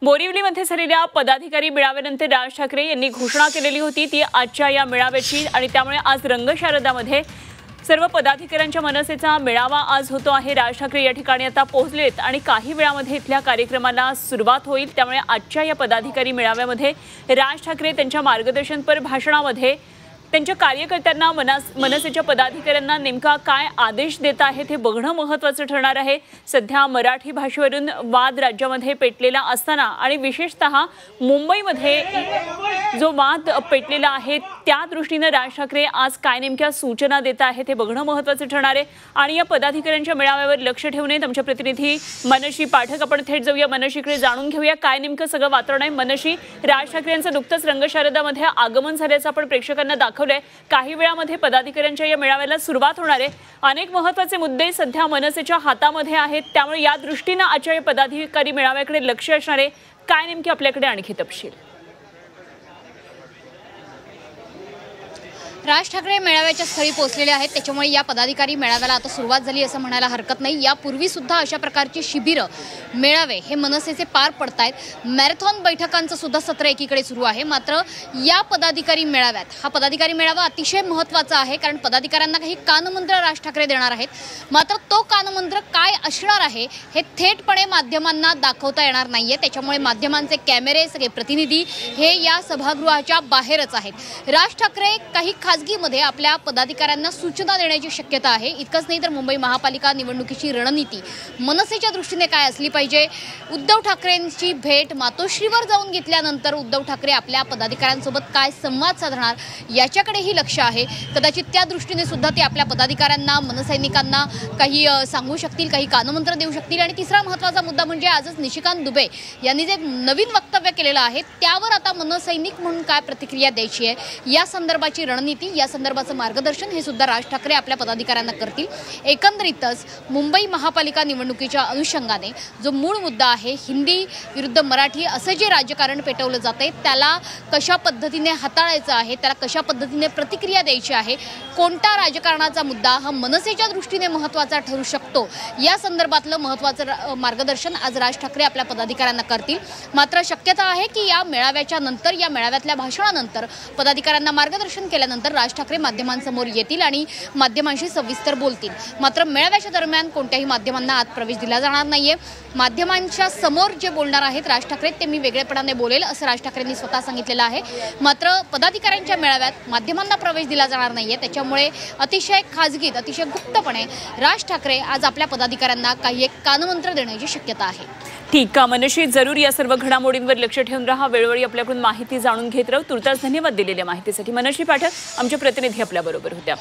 बोरिवलीमध्ये झालेल्या पदाधिकारी मेळाव्यानंतर राज ठाकरे यांनी घोषणा केलेली होती ती आजच्या या मेळाव्याची आणि त्यामुळे आज रंगशारदामध्ये सर्व पदाधिकाऱ्यांच्या मनसेचा मेळावा आज होतो आहे। राज ठाकरे या ठिकाणी आता पोहोचलेत आणि काही वेळामध्ये इथल्या कार्यक्रमाला सुरुवात होईल। त्यामुळे आजच्या या पदाधिकारी मेळाव्यामध्ये राज ठाकरे त्यांच्या मार्गदर्शनपर भाषणामध्ये त्यांच्या कार्यकर्त्यांना मनसेच्या पदाधिकाऱ्यांना नेमका काय आदेश देत आहेत हे बघणं महत्त्वाचं ठरणार आहे। सध्या मराठी भाषेवरून वाद राज्यामध्ये पेटलेला असताना आणि विशेषतः मुंबईमध्ये जो वाद पेटलेला आहे त्या दृष्टीने राज ठाकरे आज काय नेमक्या सूचना देत आहेत हे बघणं महत्त्वाचं ठरणार आहे। आणि या पदाधिकाऱ्यांच्या मेळाव्यावर लक्ष ठेवणे आमचे प्रतिनिधी मनशी पाठक आपण थेट जाऊया मनशीकडे जाणून घेऊया काय नेमकं सगळं वातावरण आहे। मनशी, राज ठाकरे यांचं नुकतंच रंगशारदामध्ये आगमन झाल्याचं आपण प्रेक्षकांना दाखवलंय। काही वेळामध्ये पदाधिकाऱ्यांच्या या मेळाव्याला सुरुवात होणार आहे। अनेक महत्त्वाचे मुद्दे सध्या मनसेच्या हातामध्ये आहेत त्यामुळे या दृष्टीने आजच्या या पदाधिकारी मेळाव्याकडे लक्ष असणार आहे। काय नेमके आपल्याकडे आणखी तपशील? राज ठाकरे मेळाव्याच्या स्थळी पोहोचलेले आहेत त्याच्यामुळे या पदाधिकारी मेळाव्याला आता सुरुवात झाली असं म्हणायला हरकत नाही। यापूर्वी सुद्धा अशा प्रकारची शिबिरं मेळावे हे मनसेचे पार पडतायत। मॅरेथॉन बैठकांचं सुद्धा सत्र एकीकडे सुरू आहे। मात्र या पदाधिकारी मेळाव्यात हा पदाधिकारी मेळावा अतिशय महत्त्वाचा आहे कारण पदाधिकाऱ्यांना काही कानमंत्र राज ठाकरे देणार आहेत। मात्र तो कानमंत्र काय असणार आहे हे थेटपणे माध्यमांना दाखवता येणार नाहीये। त्याच्यामुळे माध्यमांचे कॅमेरे सगळे प्रतिनिधी हे या सभागृहाच्या बाहेरच आहेत। राज ठाकरे काही खासगीमध्ये आपल्या पदाधिकाऱ्यांना सूचना देण्याची शक्यता आहे। इतकंच नाही तर मुंबई महापालिका निवडणुकीची रणनीती मनसेच्या दृष्टीने काय असली पाहिजे, उद्धव ठाकरेंची भेट मातोश्रीवर जाऊन घेतल्यानंतर उद्धव ठाकरे आपल्या पदाधिकाऱ्यांसोबत काय संवाद साधणार याच्याकडेही लक्ष आहे। कदाचित त्या दृष्टीने सुद्धा ते आपल्या पदाधिकाऱ्यांना मनसैनिकांना काही सांगू शकतील, काही कानमंत्र देऊ शकतील। आणि तिसरा महत्त्वाचा मुद्दा म्हणजे आजच निशिकांत दुबे यांनी जे नवीन वक्तव्य केलेलं आहे त्यावर आता मनसैनिक म्हणून काय प्रतिक्रिया द्यायची आहे या संदर्भाची रणनीती, या संदर्भाचं मार्गदर्शन हे सुद्धा राज ठाकरे आपल्या पदाधिकाऱ्यांना करतील। एकंदरीतच मुंबई महापालिका निवडणुकीच्या अनुषंगाने जो मूळ मुद्दा आहे हिंदी विरुद्ध मराठी असं जे राजकारण पेटवलं जातंय त्याला कशा पद्धतीने हाताळायचं आहे, त्याला कशा पद्धतीने प्रतिक्रिया द्यायची आहे, कोणता राजकारणाचा मुद्दा हा मनसेच्या दृष्टीने महत्त्वाचा ठरू शकतो या संदर्भातलं महत्त्वाचं मार्गदर्शन आज राज ठाकरे आपल्या पदाधिकाऱ्यांना करतील। मात्र शक्यता आहे की या मेळाव्याच्या नंतर, या मेळाव्यातल्या भाषणानंतर पदाधिकाऱ्यांना मार्गदर्शन केल्यानंतर राज ठाकरे माध्यमांसमोर येतील आणि माध्यमांशी सविस्तर बोलतील। मात्र मेळाव्याच्या दरम्यान कोणत्याही माध्यमांना आत प्रवेश दिला जाणार नाहीये। माध्यमांच्या समोर जे बोलणार आहेत राज ठाकरे ते मी वेगळेपणाने बोलेल असं राज ठाकरेंनी स्वतः सांगितलेलं आहे। मात्र पदाधिकाऱ्यांच्या मेळाव्यात माध्यमांना प्रवेश दिला जाणार नाहीये त्याच्यामुळे अतिशय खाजगीत, अतिशय गुप्तपणे राज ठाकरे आज आपल्या पदाधिकाऱ्यांना काही एक कानमंत्र देण्याची शक्यता आहे। ठीक आहे मनशी, जरूर या सर्व घडामोडींवर लक्ष ठेवून राहा, वेळोवेळी आपल्याकडून माहिती जाणून घेत राहू। तुर्तास धन्यवाद दिलेल्या माहितीसाठी। मनशी पाठक आमचे प्रतिनिधी आपल्याबरोबर होत्या।